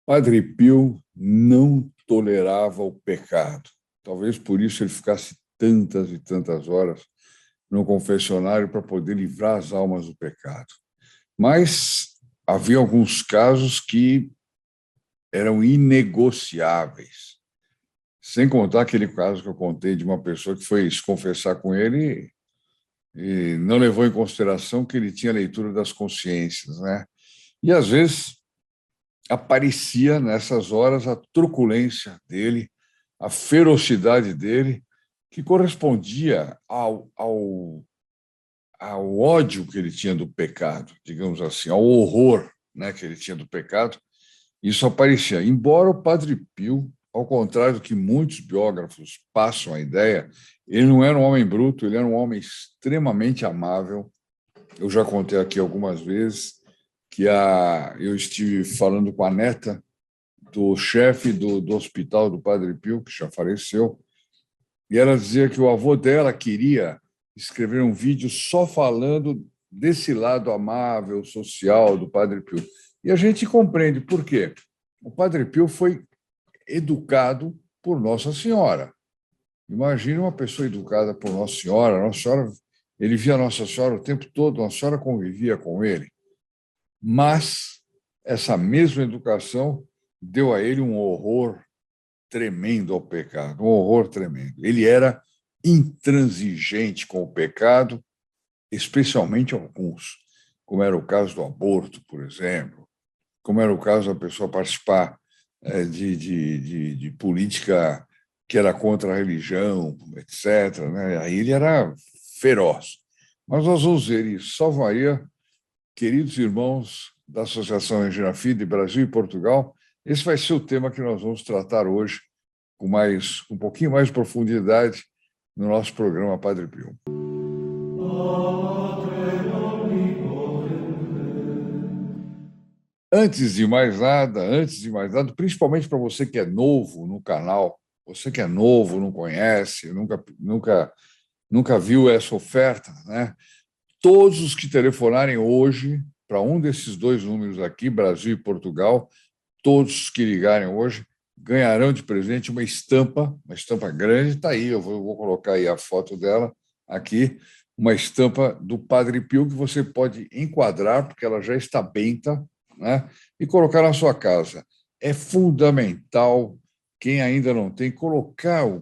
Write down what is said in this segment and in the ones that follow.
Padre Pio não tolerava o pecado. Talvez por isso ele ficasse tantas e tantas horas no confessionário para poder livrar as almas do pecado. Mas havia alguns casos que eram inegociáveis. Sem contar aquele caso que eu contei de uma pessoa que foi se confessar com ele e não levou em consideração que ele tinha leitura das consciências, né? E às vezes aparecia nessas horas a truculência dele, a ferocidade dele, que correspondia ao ódio que ele tinha do pecado, digamos assim, ao horror, né, que ele tinha do pecado. Isso aparecia. Embora o Padre Pio, ao contrário do que muitos biógrafos passam a ideia, ele não era um homem bruto, ele era um homem extremamente amável. Eu já contei aqui algumas vezes que eu estive falando com a neta do chefe do hospital do Padre Pio, que já faleceu, e ela dizia que o avô dela queria escrever um vídeo só falando desse lado amável, social do Padre Pio. E a gente compreende por quê. O Padre Pio foi educado por Nossa Senhora. Imagine uma pessoa educada por Nossa Senhora. Nossa Senhora, ele via Nossa Senhora o tempo todo, Nossa Senhora convivia com ele. Mas essa mesma educação deu a ele um horror tremendo ao pecado, um horror tremendo. Ele era intransigente com o pecado, especialmente alguns, como era o caso do aborto, por exemplo, como era o caso da pessoa participar de política que era contra a religião, etc. Né? Aí ele era feroz. Mas nós vamos ver isso. Salve Maria, queridos irmãos da Associação Regina Fide, Brasil e Portugal, esse vai ser o tema que nós vamos tratar hoje com um pouquinho mais de profundidade no nosso programa Padre Pio. Antes de mais nada, principalmente para você que é novo no canal, você que é novo, não conhece, nunca viu essa oferta, né? Todos os que telefonarem hoje para um desses dois números aqui, Brasil e Portugal, todos os que ligarem hoje ganharão de presente uma estampa grande, está aí, eu vou colocar aí a foto dela aqui, uma estampa do Padre Pio que você pode enquadrar, porque ela já está benta, né? E colocar na sua casa. É fundamental, quem ainda não tem, colocar o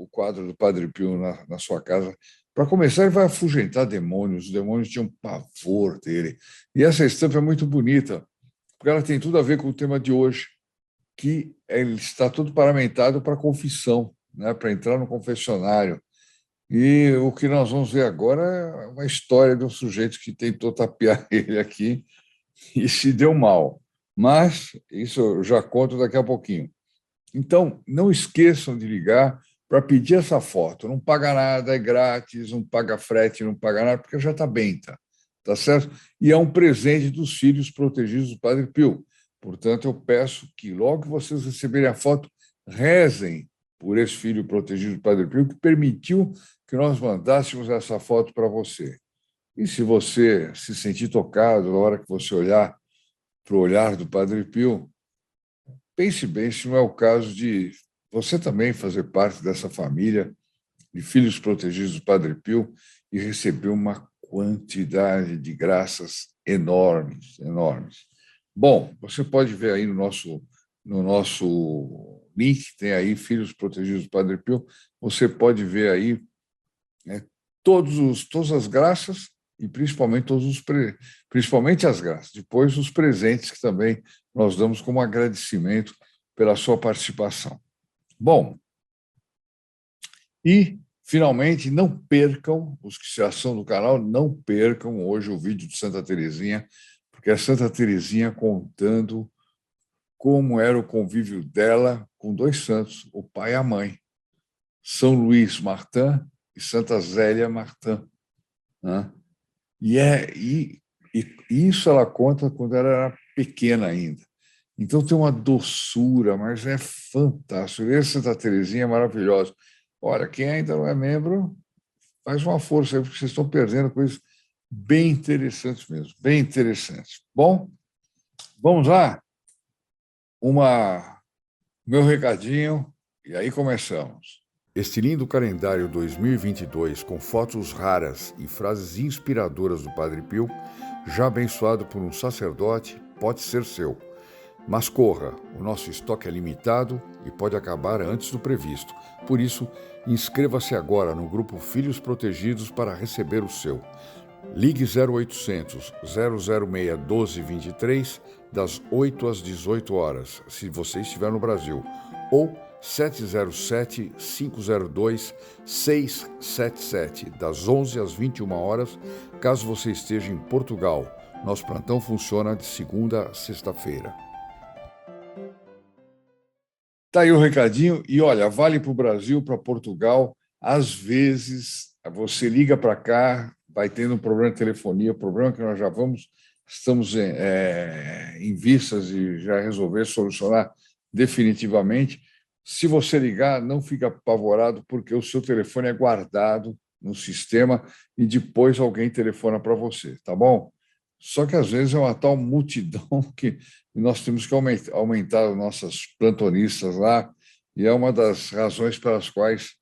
quadro do Padre Pio na sua casa. Para começar, ele vai afugentar demônios, os demônios tinham pavor dele. E essa estampa é muito bonita, porque ela tem tudo a ver com o tema de hoje, que ele está todo paramentado para confissão, né, para entrar no confessionário. E o que nós vamos ver agora é uma história de um sujeito que tentou tapear ele aqui e se deu mal. Mas isso eu já conto daqui a pouquinho. Então, não esqueçam de ligar para pedir essa foto. Não paga nada, é grátis, não paga frete, não paga nada, porque já está bem, tá certo? E é um presente dos filhos protegidos do Padre Pio. Portanto, eu peço que logo que vocês receberem a foto, rezem por esse filho protegido do Padre Pio, que permitiu que nós mandássemos essa foto para você. E se você se sentir tocado na hora que você olhar para o olhar do Padre Pio, pense bem se não é o caso de você também fazer parte dessa família de filhos protegidos do Padre Pio e receber uma quantidade de graças enormes, enormes. Bom, você pode ver aí no nosso link, tem aí Filhos Protegidos do Padre Pio, você pode ver aí, né, todas as graças e principalmente principalmente as graças, depois os presentes que também nós damos como agradecimento pela sua participação. Bom, e, finalmente, não percam, os que já são do canal, não percam hoje o vídeo de Santa Teresinha, porque é Santa Teresinha contando como era o convívio dela com dois santos, o pai e a mãe, São Luís Martin e Santa Zélia Martin, né? E isso ela conta quando ela era pequena ainda. Então tem uma doçura, mas é fantástico. Ler Santa Teresinha é maravilhosa. Olha, quem ainda não é membro, faz uma força aí, porque vocês estão perdendo coisas bem interessantes mesmo, bem interessantes. Bom, vamos lá? meu recadinho e aí começamos. Este lindo calendário 2022, com fotos raras e frases inspiradoras do Padre Pio, já abençoado por um sacerdote, pode ser seu. Mas corra, o nosso estoque é limitado e pode acabar antes do previsto. Por isso, inscreva-se agora no grupo Filhos Protegidos para receber o seu. Ligue 0800 006 1223 das 8 às 18 horas, se você estiver no Brasil, ou 707 502 677 das 11 às 21 horas, caso você esteja em Portugal. Nosso plantão funciona de segunda a sexta-feira. Tá aí o recadinho. E olha, vale para o Brasil, para Portugal. Às vezes, você liga para cá, vai tendo um problema de telefonia, problema que nós já estamos em vistas de já resolver, solucionar definitivamente. Se você ligar, não fica apavorado, porque o seu telefone é guardado no sistema e depois alguém telefona para você, tá bom? Só que, às vezes, é uma tal multidão que nós temos que aumentar as nossas plantonistas lá, e é uma das razões pelas quais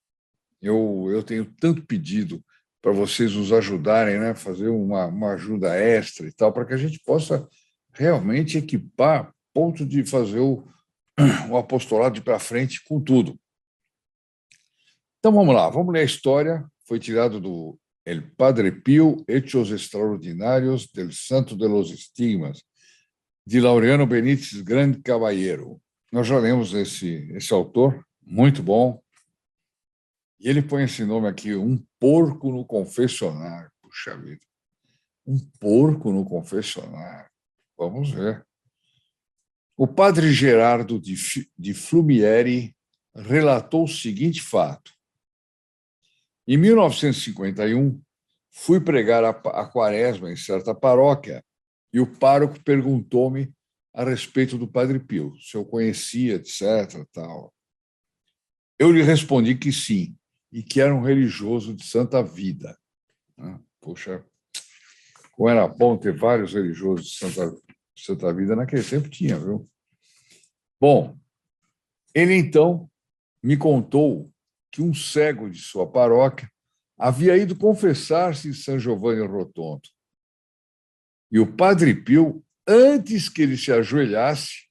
eu tenho tanto pedido para vocês nos ajudarem, né? Fazer uma ajuda extra e tal, para que a gente possa realmente equipar a ponto de fazer o apostolado de para frente com tudo. Então, vamos lá, vamos ler a história. Foi tirado do El Padre Pío, Hechos Extraordinários del Santo de los Estigmas, de Laureano Benítez Grande Caballero. Nós já lemos esse autor, muito bom, e ele põe esse nome aqui, Um Porco no Confessionário. Puxa vida, um porco no confessionário. Vamos ver. O padre Gerardo de Flumieri relatou o seguinte fato. Em 1951, fui pregar a quaresma em certa paróquia e o pároco perguntou-me a respeito do Padre Pio, se eu conhecia, etc. Tal. Eu lhe respondi que sim, e que era um religioso de santa vida. Poxa, como era bom ter vários religiosos de santa vida, naquele tempo tinha, viu? Bom, ele então me contou que um cego de sua paróquia havia ido confessar-se em São Giovanni Rotondo. E o Padre Pio, antes que ele se ajoelhasse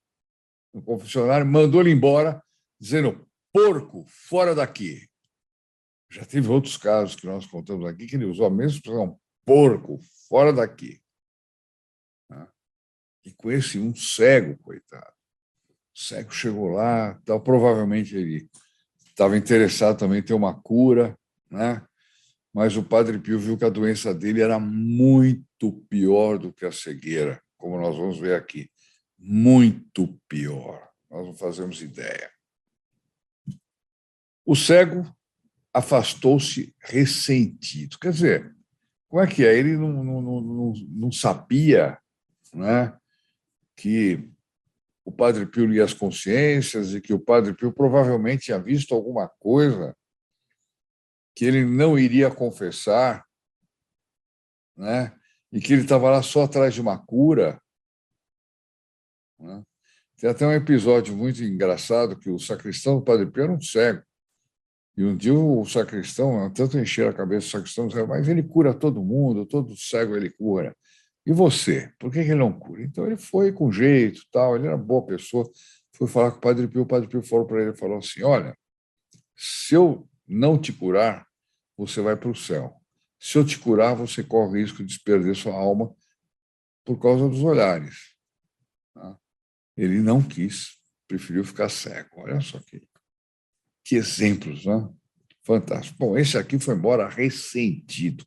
no confessionário, mandou ele embora, dizendo: porco, fora daqui. Já teve outros casos que nós contamos aqui que ele usou a mesma expressão: porco, fora daqui. E com esse um cego, coitado. O cego chegou lá, tal, provavelmente ele estava interessado também em ter uma cura, né? Mas o Padre Pio viu que a doença dele era muito pior do que a cegueira, como nós vamos ver aqui. Muito pior. Nós não fazemos ideia. O cego afastou-se ressentido. Quer dizer, como é que é? Ele não sabia, né, que o Padre Pio lia as consciências e que o Padre Pio provavelmente tinha visto alguma coisa que ele não iria confessar, né? E que ele estava lá só atrás de uma cura. Né? Tem até um episódio muito engraçado que o sacristão do Padre Pio era um cego. E um dia o sacristão, tanto encher a cabeça do sacristão, dizia: mas ele cura todo mundo, todo cego ele cura. E você? Por que ele não cura? Então ele foi com jeito, tal, ele era boa pessoa, foi falar com o Padre Pio falou para ele, falou assim: olha, se eu não te curar, você vai para o céu. Se eu te curar, você corre o risco de perder sua alma por causa dos olhares. Ele não quis, preferiu ficar cego. Olha só que exemplos, né? Fantástico. Bom, esse aqui foi embora ressentido,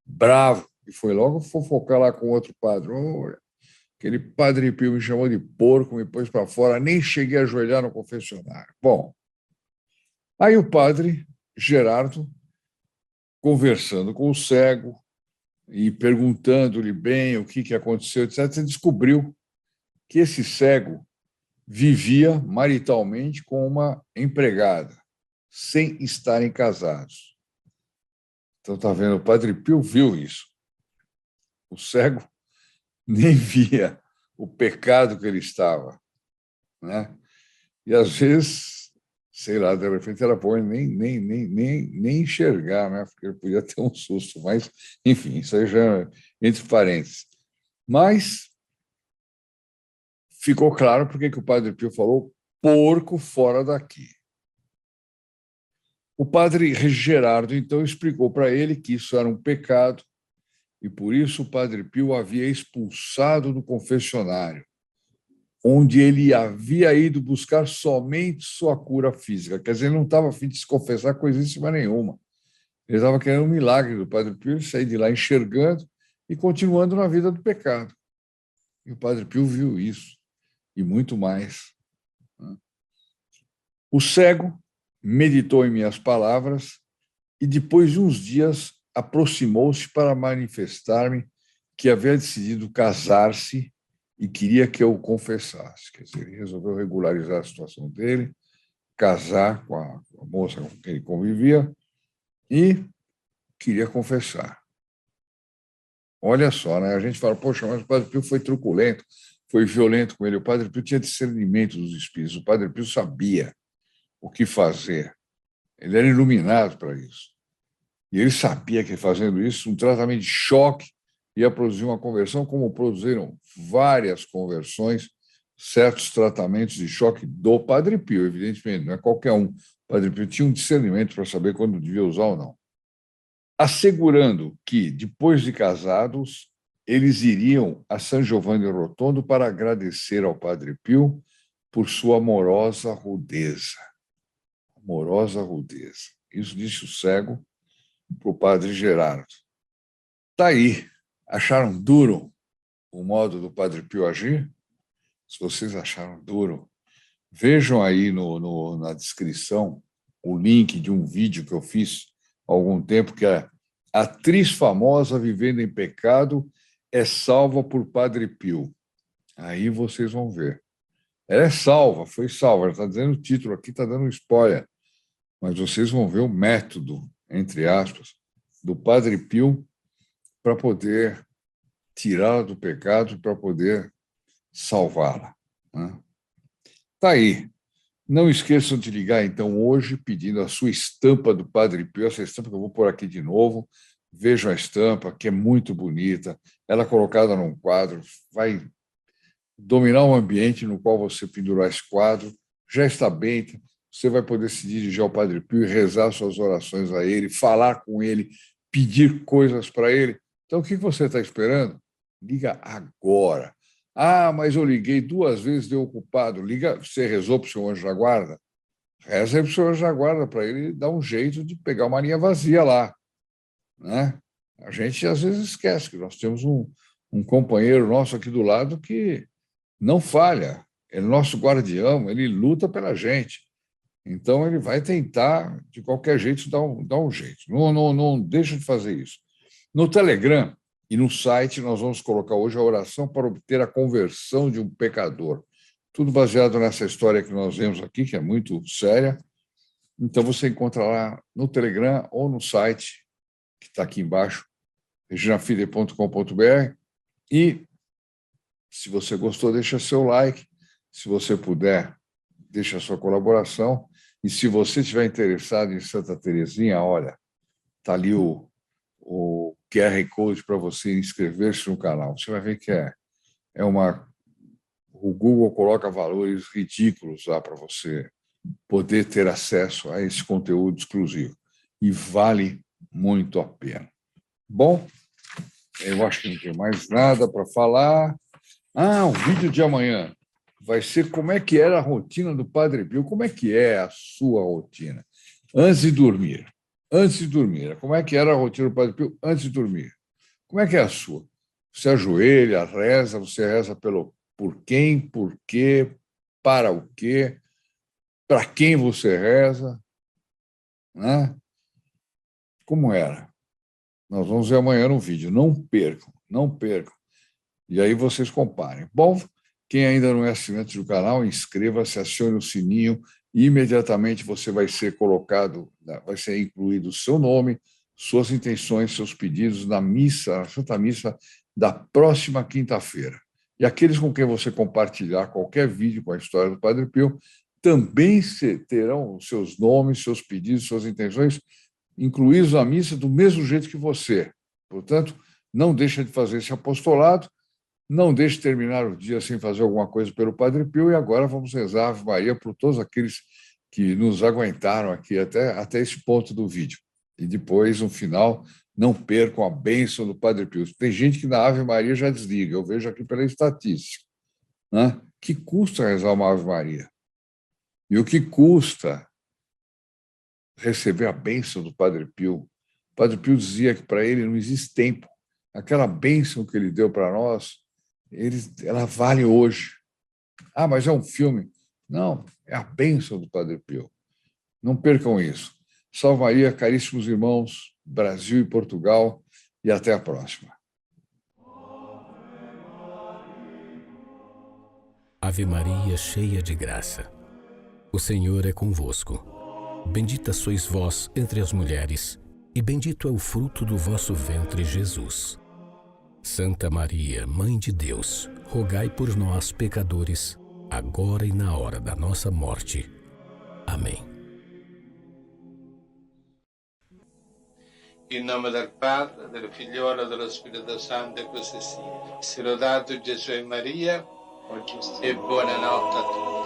bravo, e foi logo fofocar lá com outro padre. Olha, aquele Padre Pio me chamou de porco, me pôs para fora, nem cheguei a ajoelhar no confessionário. Bom, aí o padre Gerardo, conversando com o cego e perguntando-lhe bem o que aconteceu, etc., descobriu que esse cego vivia maritalmente com uma empregada, sem estarem casados. Então, está vendo, o Padre Pio viu isso. O cego nem via o pecado que ele estava. né? E, às vezes, sei lá, de repente era bom ele nem enxergar, né? Porque ele podia ter um susto, mas, enfim, isso aí já é entre parênteses. Mas ficou claro porque que o Padre Pio falou porco fora daqui. O padre Gerardo, então, explicou para ele que isso era um pecado e, por isso, o Padre Pio o havia expulsado do confessionário, onde ele havia ido buscar somente sua cura física. Quer dizer, ele não estava a fim de se confessar coisíssima nenhuma. Ele estava querendo um milagre do Padre Pio, ele sair de lá enxergando e continuando na vida do pecado. E o Padre Pio viu isso e muito mais. O cego meditou em minhas palavras e, depois de uns dias, aproximou-se para manifestar-me que havia decidido casar-se e queria que eu o confessasse. Quer dizer, ele resolveu regularizar a situação dele, casar com a moça com quem ele convivia e queria confessar. Olha só, né? A gente fala, poxa, mas o Padre Pio foi truculento, foi violento com ele. O Padre Pio tinha discernimento dos espíritos, o Padre Pio sabia o que fazer. Ele era iluminado para isso. E ele sabia que, fazendo isso, um tratamento de choque ia produzir uma conversão, como produziram várias conversões, certos tratamentos de choque do Padre Pio, evidentemente, não é qualquer um. O Padre Pio tinha um discernimento para saber quando devia usar ou não. Assegurando que, depois de casados, eles iriam a San Giovanni Rotondo para agradecer ao Padre Pio por sua amorosa rudeza. Amorosa rudeza. Isso disse o cego para o Padre Gerardo. Está aí. Acharam duro o modo do Padre Pio agir? Se vocês acharam duro, vejam aí na descrição o link de um vídeo que eu fiz há algum tempo, que é Atriz famosa vivendo em pecado é salva por Padre Pio. Aí vocês vão ver. Ela é salva, foi salva. Ela está dizendo o título aqui, está dando um spoiler. Mas vocês vão ver o método, entre aspas, do Padre Pio para poder tirá-la do pecado, para poder salvá-la. Está aí. Não esqueçam de ligar, então, hoje, pedindo a sua estampa do Padre Pio, essa estampa que eu vou pôr aqui de novo. Vejam a estampa, que é muito bonita. Ela colocada num quadro vai dominar um ambiente no qual você pendurar esse quadro. Já está bem, você vai poder se dirigir ao Padre Pio e rezar suas orações a ele, falar com ele, pedir coisas para ele. Então, o que você está esperando? Liga agora. Ah, mas eu liguei 2 vezes, deu ocupado. Liga, você rezou para o seu anjo da guarda? Reza aí para o seu anjo da guarda, para ele dar um jeito de pegar uma linha vazia lá. Né? A gente, às vezes, esquece que nós temos um companheiro nosso aqui do lado que não falha. Ele é nosso guardião, ele luta pela gente. Então, ele vai tentar, de qualquer jeito, dar um jeito. Não deixa de fazer isso. No Telegram e no site, nós vamos colocar hoje a oração para obter a conversão de um pecador. Tudo baseado nessa história que nós vemos aqui, que é muito séria. Então, você encontra lá no Telegram ou no site, que está aqui embaixo, reginafide.com.br. E, se você gostou, deixa seu like. Se você puder, deixa sua colaboração. E se você estiver interessado em Santa Teresinha, olha, está ali o QR Code para você inscrever-se no canal. Você vai ver que é uma... O Google coloca valores ridículos lá para você poder ter acesso a esse conteúdo exclusivo. E vale muito a pena. Bom, eu acho que não tem mais nada para falar. O vídeo de amanhã vai ser como é que era a rotina do Padre Pio. Como é que é a sua rotina? Antes de dormir. Antes de dormir. Como é que era a rotina do Padre Pio antes de dormir? Como é que é a sua? Você ajoelha, reza, você reza por quem, por quê, para o quê, para quem você reza, né? Como era? Nós vamos ver amanhã no vídeo. Não percam, não percam. E aí vocês comparem. Bom, quem ainda não é assinante do canal, inscreva-se, acione o sininho e imediatamente você vai ser colocado, vai ser incluído o seu nome, suas intenções, seus pedidos na missa, na Santa Missa da próxima quinta-feira. E aqueles com quem você compartilhar qualquer vídeo com a história do Padre Pio também terão seus nomes, seus pedidos, suas intenções incluídos na missa do mesmo jeito que você. Portanto, não deixa de fazer esse apostolado, não deixe de terminar o dia sem fazer alguma coisa pelo Padre Pio, e agora vamos rezar a Ave Maria por todos aqueles que nos aguentaram aqui até esse ponto do vídeo. E depois, no final, não percam a bênção do Padre Pio. Tem gente que na Ave Maria já desliga, eu vejo aqui pela estatística. Né? Que custa rezar uma Ave Maria? E o que custa receber a bênção do Padre Pio? O Padre Pio dizia que para ele não existe tempo. Aquela bênção que ele deu para nós, ela vale hoje. Ah, mas é um filme. Não, é a bênção do Padre Pio. Não percam isso. Salve Maria, caríssimos irmãos, Brasil e Portugal, e até a próxima. Ave Maria, cheia de graça. O Senhor é convosco. Bendita sois vós entre as mulheres, e bendito é o fruto do vosso ventre, Jesus. Santa Maria, Mãe de Deus, rogai por nós, pecadores, agora e na hora da nossa morte. Amém. In nome del Padre, del Figliolo e dello Spirito Santo, e così sia. Sia lodato Gesù e Maria, e buonanotte a tutti.